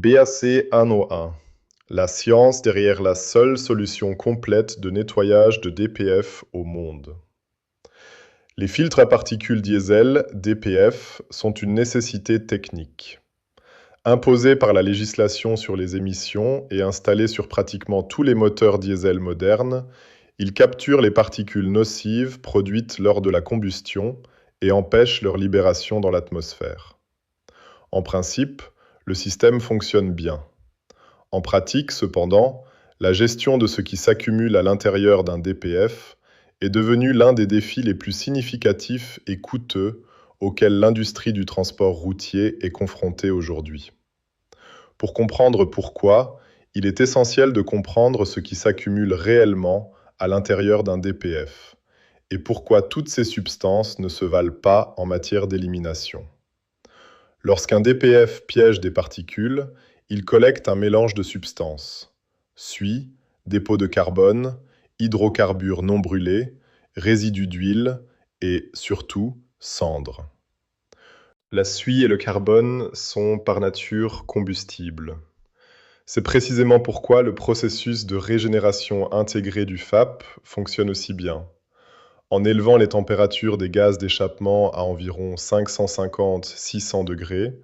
BAC 101, la science derrière la seule solution complète de nettoyage de DPF au monde. Les filtres à particules diesel, DPF, sont une nécessité technique. Imposés par la législation sur les émissions et installés sur pratiquement tous les moteurs diesel modernes, ils capturent les particules nocives produites lors de la combustion et empêchent leur libération dans l'atmosphère. En principe, le système fonctionne bien. En pratique, cependant, la gestion de ce qui s'accumule à l'intérieur d'un DPF est devenue l'un des défis les plus significatifs et coûteux auxquels l'industrie du transport routier est confrontée aujourd'hui. Pour comprendre pourquoi, il est essentiel de comprendre ce qui s'accumule réellement à l'intérieur d'un DPF et pourquoi toutes ces substances ne se valent pas en matière d'élimination. Lorsqu'un DPF piège des particules, il collecte un mélange de substances: suie, dépôts de carbone, hydrocarbures non brûlés, résidus d'huile et, surtout, cendres. La suie et le carbone sont par nature combustibles. C'est précisément pourquoi le processus de régénération intégrée du FAP fonctionne aussi bien. En élevant les températures des gaz d'échappement à environ 550-600 degrés,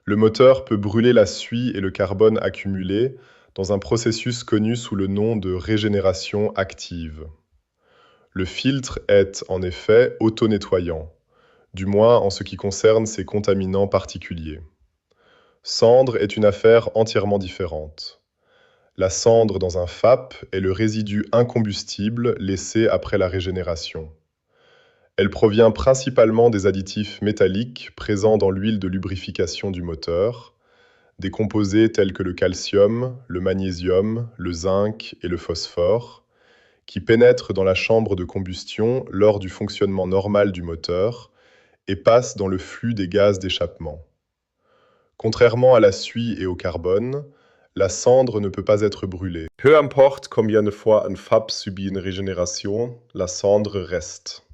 le moteur peut brûler la suie et le carbone accumulés dans un processus connu sous le nom de régénération active. Le filtre est, en effet, auto-nettoyant, du moins en ce qui concerne ces contaminants particuliers. Cendre est une affaire entièrement différente. La cendre dans un FAP est le résidu incombustible laissé après la régénération. Elle provient principalement des additifs métalliques présents dans l'huile de lubrification du moteur, des composés tels que le calcium, le magnésium, le zinc et le phosphore, qui pénètrent dans la chambre de combustion lors du fonctionnement normal du moteur et passent dans le flux des gaz d'échappement. Contrairement à la suie et au carbone, la cendre ne peut pas être brûlée. Peu importe combien de fois un FAP subit une régénération, la cendre reste.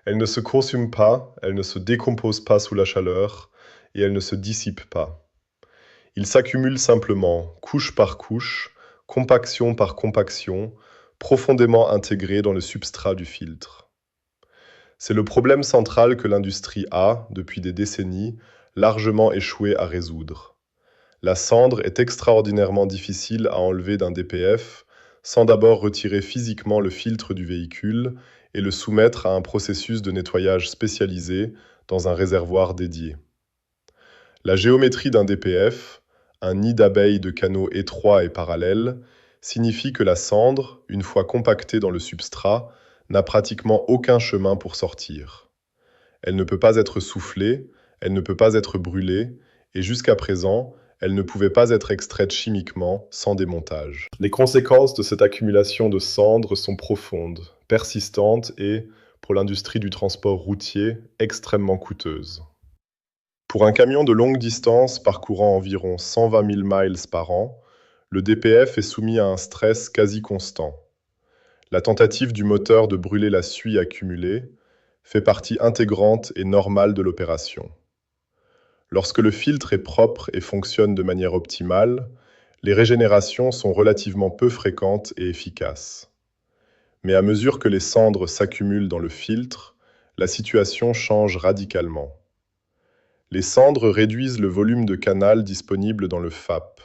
Elle ne se consume pas, elle ne se décompose pas sous la chaleur et elle ne se dissipe pas. Il s'accumule simplement, couche par couche, compaction par compaction, profondément intégré dans le substrat du filtre. C'est le problème central que l'industrie a, depuis des décennies, largement échoué à résoudre. La cendre est extraordinairement difficile à enlever d'un DPF sans d'abord retirer physiquement le filtre du véhicule et le soumettre à un processus de nettoyage spécialisé dans un réservoir dédié. La géométrie d'un DPF, un nid d'abeilles de canaux étroits et parallèles, signifie que la cendre, une fois compactée dans le substrat, n'a pratiquement aucun chemin pour sortir. Elle ne peut pas être soufflée, elle ne peut pas être brûlée, et jusqu'à présent, elle ne pouvait pas être extraite chimiquement sans démontage. Les conséquences de cette accumulation de cendres sont profondes, persistantes et, pour l'industrie du transport routier, extrêmement coûteuses. Pour un camion de longue distance parcourant environ 120 000 miles par an, le DPF est soumis à un stress quasi constant. La tentative du moteur de brûler la suie accumulée fait partie intégrante et normale de l'opération. Lorsque le filtre est propre et fonctionne de manière optimale, les régénérations sont relativement peu fréquentes et efficaces. Mais à mesure que les cendres s'accumulent dans le filtre, la situation change radicalement. Les cendres réduisent le volume de canal disponible dans le FAP.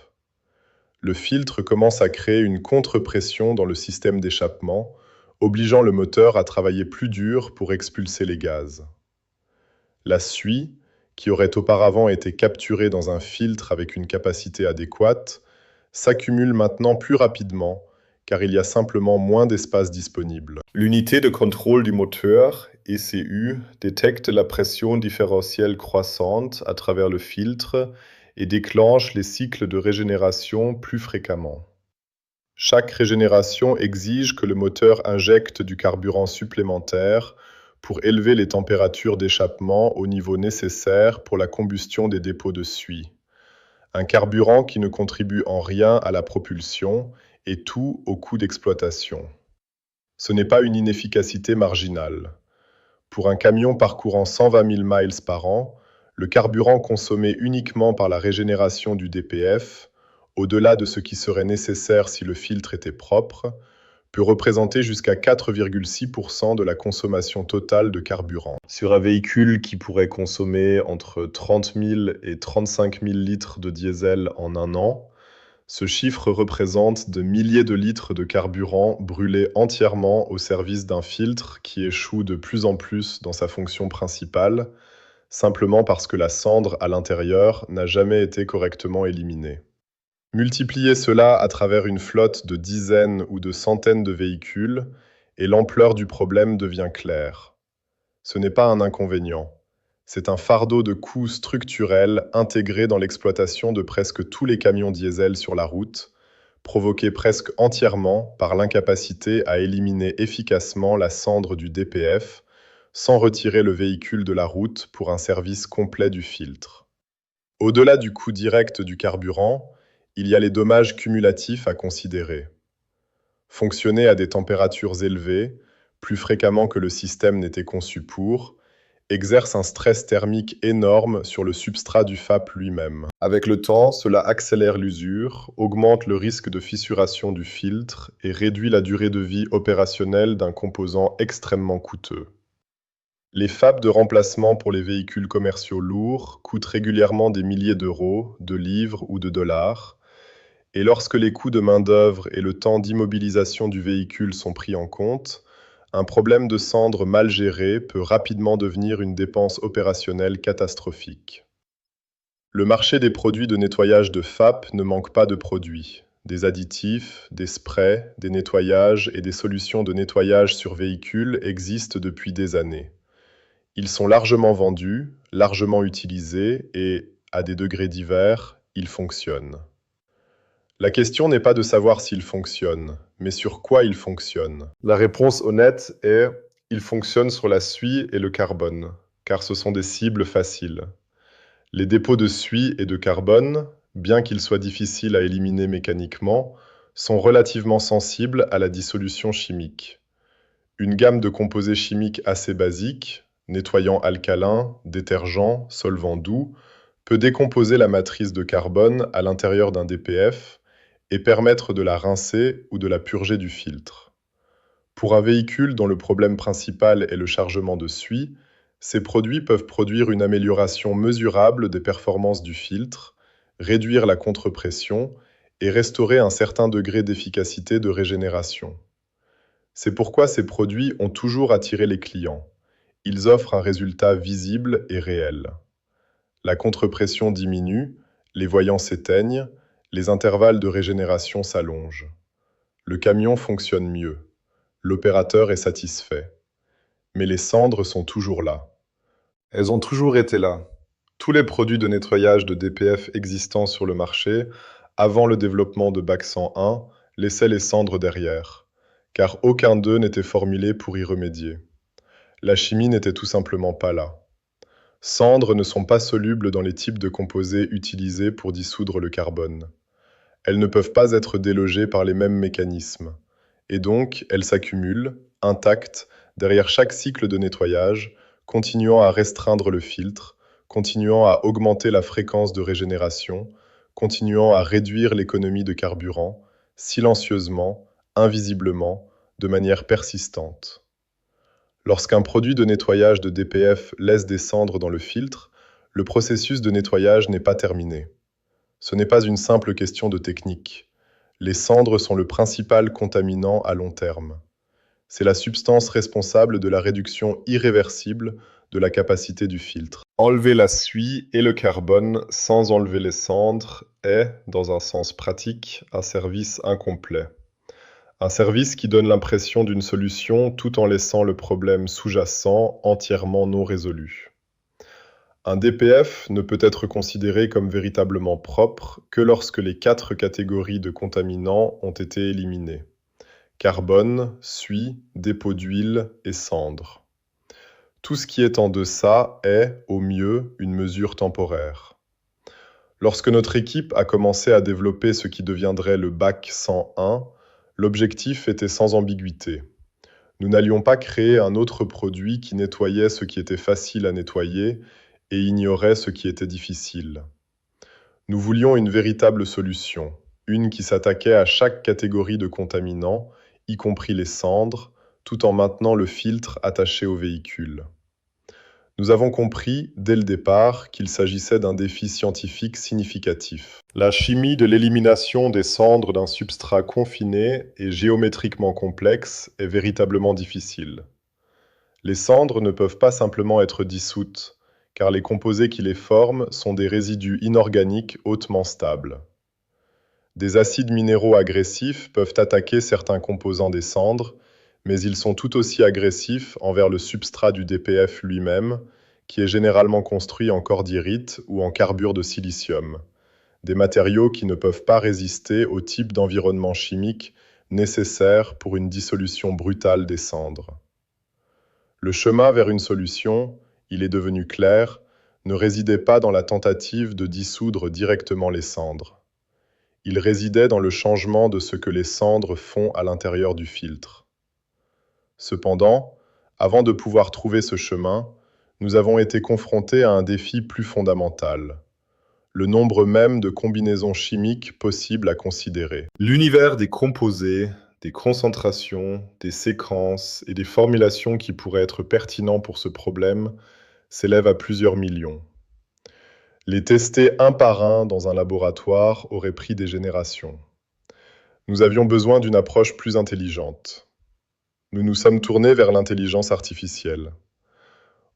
Le filtre commence à créer une contre-pression dans le système d'échappement, obligeant le moteur à travailler plus dur pour expulser les gaz. La suie, qui aurait auparavant été capturée dans un filtre avec une capacité adéquate, s'accumule maintenant plus rapidement, car il y a simplement moins d'espace disponible. L'unité de contrôle du moteur, ECU, détecte la pression différentielle croissante à travers le filtre et déclenche les cycles de régénération plus fréquemment. Chaque régénération exige que le moteur injecte du carburant supplémentaire pour élever les températures d'échappement au niveau nécessaire pour la combustion des dépôts de suie. Un carburant qui ne contribue en rien à la propulsion et tout au coût d'exploitation. Ce n'est pas une inefficacité marginale. Pour un camion parcourant 120 000 miles par an, Le carburant consommé uniquement par la régénération du DPF, au-delà de ce qui serait nécessaire si le filtre était propre, peut représenter jusqu'à 4,6% de la consommation totale de carburant. Sur un véhicule qui pourrait consommer entre 30 000 et 35 000 litres de diesel en un an, ce chiffre représente de milliers de litres de carburant brûlés entièrement au service d'un filtre qui échoue de plus en plus dans sa fonction principale, simplement parce que la cendre à l'intérieur n'a jamais été correctement éliminée. Multipliez cela à travers une flotte de dizaines ou de centaines de véhicules, et l'ampleur du problème devient claire. Ce n'est pas un inconvénient, c'est un fardeau de coûts structurels intégré dans l'exploitation de presque tous les camions diesel sur la route, provoqué presque entièrement par l'incapacité à éliminer efficacement la cendre du DPF sans retirer le véhicule de la route pour un service complet du filtre. Au-delà du coût direct du carburant, il y a les dommages cumulatifs à considérer. Fonctionner à des températures élevées, plus fréquemment que le système n'était conçu pour, exerce un stress thermique énorme sur le substrat du FAP lui-même. Avec le temps, cela accélère l'usure, augmente le risque de fissuration du filtre et réduit la durée de vie opérationnelle d'un composant extrêmement coûteux. Les FAP de remplacement pour les véhicules commerciaux lourds coûtent régulièrement des milliers d'euros, de livres ou de dollars, et lorsque les coûts de main-d'œuvre et le temps d'immobilisation du véhicule sont pris en compte, un problème de cendre mal géré peut rapidement devenir une dépense opérationnelle catastrophique. Le marché des produits de nettoyage de FAP ne manque pas de produits. Des additifs, des sprays, des nettoyages et des solutions de nettoyage sur véhicules existent depuis des années. Ils sont largement vendus, largement utilisés et, à des degrés divers, ils fonctionnent. La question n'est pas de savoir s'ils fonctionnent, mais sur quoi ils fonctionnent. La réponse honnête est « ils fonctionnent sur la suie et le carbone », car ce sont des cibles faciles. Les dépôts de suie et de carbone, bien qu'ils soient difficiles à éliminer mécaniquement, sont relativement sensibles à la dissolution chimique. Une gamme de composés chimiques assez basique, nettoyants alcalins, détergents, solvants doux, peut décomposer la matrice de carbone à l'intérieur d'un DPF et permettre de la rincer ou de la purger du filtre. Pour un véhicule dont le problème principal est le chargement de suie, ces produits peuvent produire une amélioration mesurable des performances du filtre, réduire la contrepression et restaurer un certain degré d'efficacité de régénération. C'est pourquoi ces produits ont toujours attiré les clients. Ils offrent un résultat visible et réel. La contrepression diminue, les voyants s'éteignent, les intervalles de régénération s'allongent. Le camion fonctionne mieux. L'opérateur est satisfait. Mais les cendres sont toujours là. Elles ont toujours été là. Tous les produits de nettoyage de DPF existants sur le marché, avant le développement de Bac 101, laissaient les cendres derrière, car aucun d'eux n'était formulé pour y remédier. La chimie n'était tout simplement pas là. Cendres ne sont pas solubles dans les types de composés utilisés pour dissoudre le carbone. Elles ne peuvent pas être délogées par les mêmes mécanismes, et donc elles s'accumulent, intactes, derrière chaque cycle de nettoyage, continuant à restreindre le filtre, continuant à augmenter la fréquence de régénération, continuant à réduire l'économie de carburant, silencieusement, invisiblement, de manière persistante. Lorsqu'un produit de nettoyage de DPF laisse des cendres dans le filtre, le processus de nettoyage n'est pas terminé. Ce n'est pas une simple question de technique. Les cendres sont le principal contaminant à long terme. C'est la substance responsable de la réduction irréversible de la capacité du filtre. Enlever la suie et le carbone sans enlever les cendres est, dans un sens pratique, un service incomplet. Un service qui donne l'impression d'une solution tout en laissant le problème sous-jacent entièrement non résolu. Un DPF ne peut être considéré comme véritablement propre que lorsque les 4 catégories de contaminants ont été éliminées. Carbone, suie, dépôt d'huile et cendres. Tout ce qui est en deçà est, au mieux, une mesure temporaire. Lorsque notre équipe a commencé à développer ce qui deviendrait le Bac 101, l'objectif était sans ambiguïté. Nous n'allions pas créer un autre produit qui nettoyait ce qui était facile à nettoyer et ignorait ce qui était difficile. Nous voulions une véritable solution, une qui s'attaquait à chaque catégorie de contaminants, y compris les cendres, tout en maintenant le filtre attaché au véhicule. Nous avons compris, dès le départ, qu'il s'agissait d'un défi scientifique significatif. La chimie de l'élimination des cendres d'un substrat confiné et géométriquement complexe est véritablement difficile. Les cendres ne peuvent pas simplement être dissoutes, car les composés qui les forment sont des résidus inorganiques hautement stables. Des acides minéraux agressifs peuvent attaquer certains composants des cendres, mais ils sont tout aussi agressifs envers le substrat du DPF lui-même, qui est généralement construit en cordierite ou en carbure de silicium, des matériaux qui ne peuvent pas résister au type d'environnement chimique nécessaire pour une dissolution brutale des cendres. Le chemin vers une solution, il est devenu clair, ne résidait pas dans la tentative de dissoudre directement les cendres. Il résidait dans le changement de ce que les cendres font à l'intérieur du filtre. Cependant, avant de pouvoir trouver ce chemin, nous avons été confrontés à un défi plus fondamental, le nombre même de combinaisons chimiques possibles à considérer. L'univers des composés, des concentrations, des séquences et des formulations qui pourraient être pertinents pour ce problème s'élève à plusieurs millions. Les tester un par un dans un laboratoire aurait pris des générations. Nous avions besoin d'une approche plus intelligente. Nous nous sommes tournés vers l'intelligence artificielle.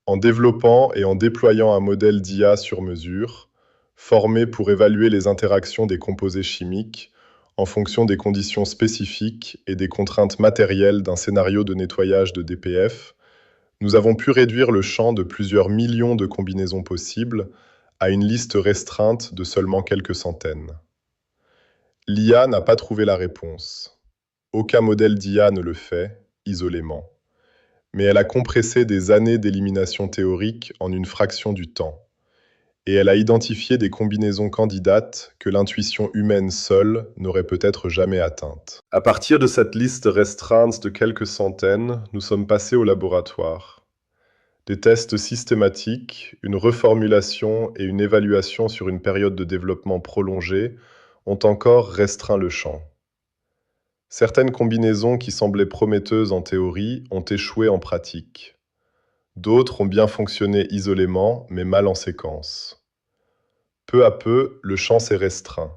En développant et en déployant un modèle d'IA sur mesure, formé pour évaluer les interactions des composés chimiques en fonction des conditions spécifiques et des contraintes matérielles d'un scénario de nettoyage de DPF, nous avons pu réduire le champ de plusieurs millions de combinaisons possibles à une liste restreinte de seulement quelques centaines. L'IA n'a pas trouvé la réponse. Aucun modèle d'IA ne le fait, isolément. Mais elle a compressé des années d'élimination théorique en une fraction du temps. Et elle a identifié des combinaisons candidates que l'intuition humaine seule n'aurait peut-être jamais atteintes. À partir de cette liste restreinte de quelques centaines, nous sommes passés au laboratoire. Des tests systématiques, une reformulation et une évaluation sur une période de développement prolongée ont encore restreint le champ. Certaines combinaisons qui semblaient prometteuses en théorie ont échoué en pratique. D'autres ont bien fonctionné isolément, mais mal en séquence. Peu à peu, le champ s'est restreint,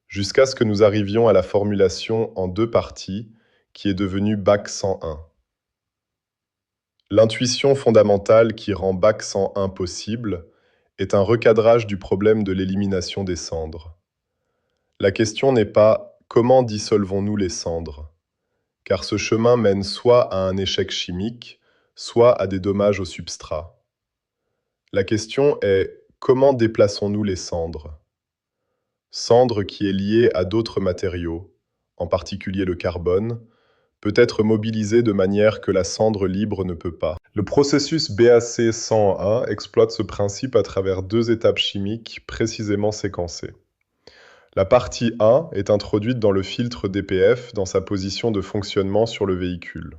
jusqu'à ce que nous arrivions à la formulation en 2 parties, qui est devenue BAC 101. L'intuition fondamentale qui rend BAC 101 possible est un recadrage du problème de l'élimination des cendres. La question n'est pas « comment dissolvons-nous les cendres ?» car ce chemin mène soit à un échec chimique, soit à des dommages au substrat. La question est « comment déplaçons-nous les cendres ?» Cendre qui est liée à d'autres matériaux, en particulier le carbone, peut être mobilisée de manière que la cendre libre ne peut pas. Le processus BAC 101 exploite ce principe à travers 2 étapes chimiques précisément séquencées. La partie 1 est introduite dans le filtre DPF dans sa position de fonctionnement sur le véhicule.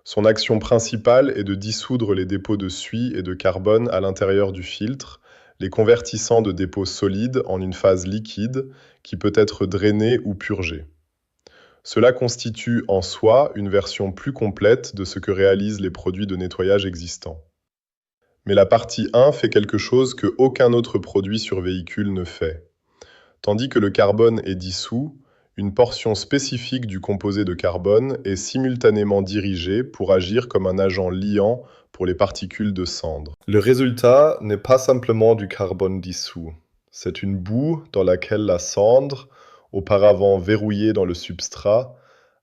Son action principale est de dissoudre les dépôts de suie et de carbone à l'intérieur du filtre, les convertissant de dépôts solides en une phase liquide qui peut être drainée ou purgée. Cela constitue en soi une version plus complète de ce que réalisent les produits de nettoyage existants. Mais la partie 1 fait quelque chose que aucun autre produit sur véhicule ne fait. Tandis que le carbone est dissous, une portion spécifique du composé de carbone est simultanément dirigée pour agir comme un agent liant pour les particules de cendre. Le résultat n'est pas simplement du carbone dissous. C'est une boue dans laquelle la cendre, auparavant verrouillée dans le substrat,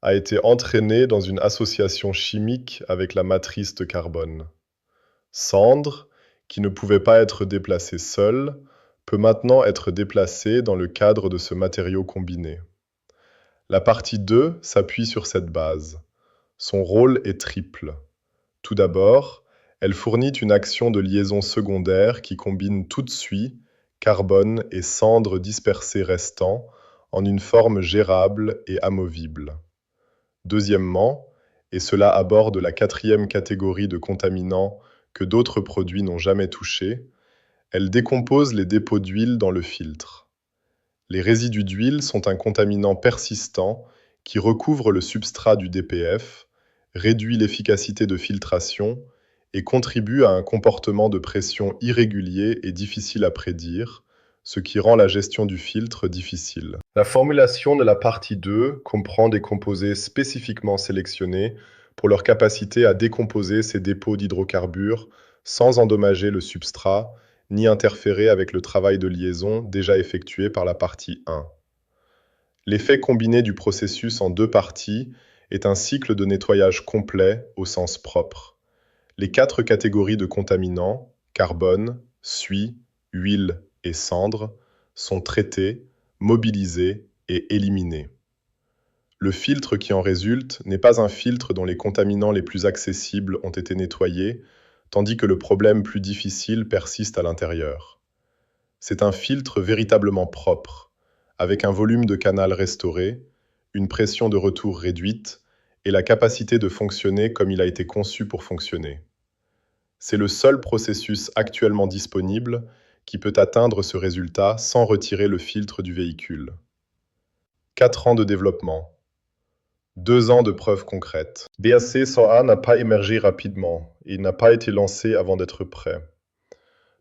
a été entraînée dans une association chimique avec la matrice de carbone. Cendre, qui ne pouvait pas être déplacée seule, peut maintenant être déplacée dans le cadre de ce matériau combiné. La partie 2 s'appuie sur cette base. Son rôle est triple. Tout d'abord, elle fournit une action de liaison secondaire qui combine tout de suite carbone et cendres dispersées restants en une forme gérable et amovible. Deuxièmement, et cela aborde la 4e catégorie de contaminants que d'autres produits n'ont jamais touché, Elle décompose les dépôts d'huile dans le filtre. Les résidus d'huile sont un contaminant persistant qui recouvre le substrat du DPF, réduit l'efficacité de filtration et contribue à un comportement de pression irrégulier et difficile à prédire, ce qui rend la gestion du filtre difficile. La formulation de la partie 2 comprend des composés spécifiquement sélectionnés pour leur capacité à décomposer ces dépôts d'hydrocarbures sans endommager le substrat ni interférer avec le travail de liaison déjà effectué par la partie 1. L'effet combiné du processus en deux parties est un cycle de nettoyage complet au sens propre. Les 4 catégories de contaminants, carbone, suie, huile et cendre, sont traitées, mobilisées et éliminées. Le filtre qui en résulte n'est pas un filtre dont les contaminants les plus accessibles ont été nettoyés, tandis que le problème plus difficile persiste à l'intérieur. C'est un filtre véritablement propre, avec un volume de canal restauré, une pression de retour réduite et la capacité de fonctionner comme il a été conçu pour fonctionner. C'est le seul processus actuellement disponible qui peut atteindre ce résultat sans retirer le filtre du véhicule. 4 ans de développement. 2 ans de preuves concrètes. BAC 101 n'a pas émergé rapidement et il n'a pas été lancé avant d'être prêt.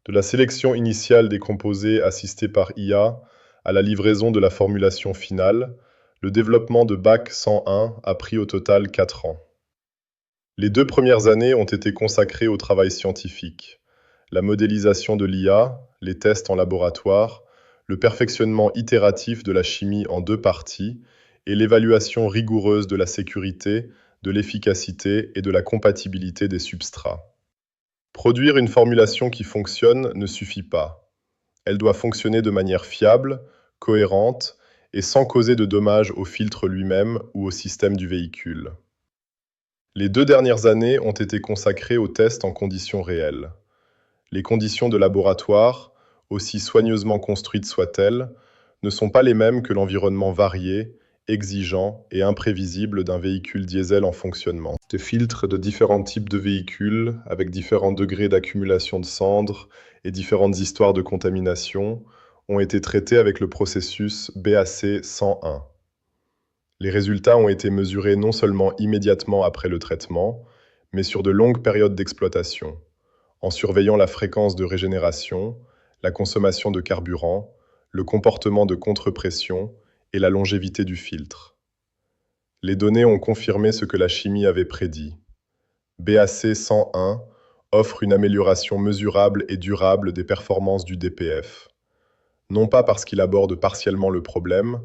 De la sélection initiale des composés assistés par IA à la livraison de la formulation finale, le développement de BAC 101 a pris au total 4 ans. Les 2 premières années ont été consacrées au travail scientifique, la modélisation de l'IA, les tests en laboratoire, le perfectionnement itératif de la chimie en 2 parties et l'évaluation rigoureuse de la sécurité, de l'efficacité et de la compatibilité des substrats. Produire une formulation qui fonctionne ne suffit pas. Elle doit fonctionner de manière fiable, cohérente et sans causer de dommages au filtre lui-même ou au système du véhicule. Les 2 dernières années ont été consacrées aux tests en conditions réelles. Les conditions de laboratoire, aussi soigneusement construites soient-elles, ne sont pas les mêmes que l'environnement varié, exigeant et imprévisible d'un véhicule diesel en fonctionnement. Des filtres de différents types de véhicules, avec différents degrés d'accumulation de cendres et différentes histoires de contamination, ont été traités avec le processus BAC 101. Les résultats ont été mesurés non seulement immédiatement après le traitement, mais sur de longues périodes d'exploitation, en surveillant la fréquence de régénération, la consommation de carburant, le comportement de contre-pression et la longévité du filtre. Les données ont confirmé ce que la chimie avait prédit. BAC 101 offre une amélioration mesurable et durable des performances du DPF. Non pas parce qu'il aborde partiellement le problème,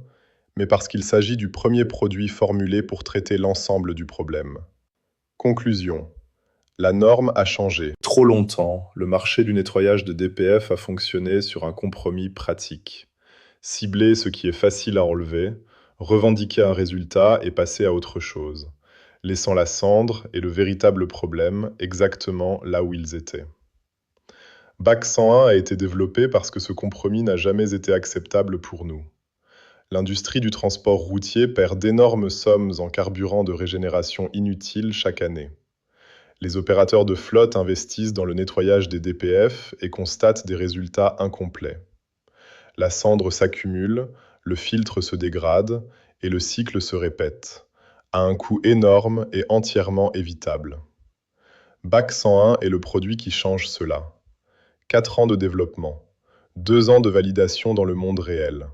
mais parce qu'il s'agit du premier produit formulé pour traiter l'ensemble du problème. Conclusion. La norme a changé. Trop longtemps, le marché du nettoyage de DPF a fonctionné sur un compromis pratique. Cibler ce qui est facile à enlever, revendiquer un résultat et passer à autre chose, laissant la cendre et le véritable problème exactement là où ils étaient. BAC 101 a été développé parce que ce compromis n'a jamais été acceptable pour nous. L'industrie du transport routier perd d'énormes sommes en carburant de régénération inutile chaque année. Les opérateurs de flotte investissent dans le nettoyage des DPF et constatent des résultats incomplets. La cendre s'accumule, le filtre se dégrade et le cycle se répète, à un coût énorme et entièrement évitable. BAC 101 est le produit qui change cela. 4 ans de développement, 2 ans de validation dans le monde réel.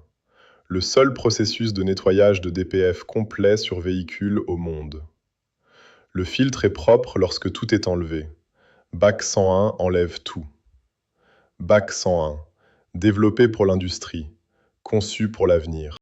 Le seul processus de nettoyage de DPF complet sur véhicule au monde. Le filtre est propre lorsque tout est enlevé. BAC 101 enlève tout. BAC 101, développé pour l'industrie, conçu pour l'avenir.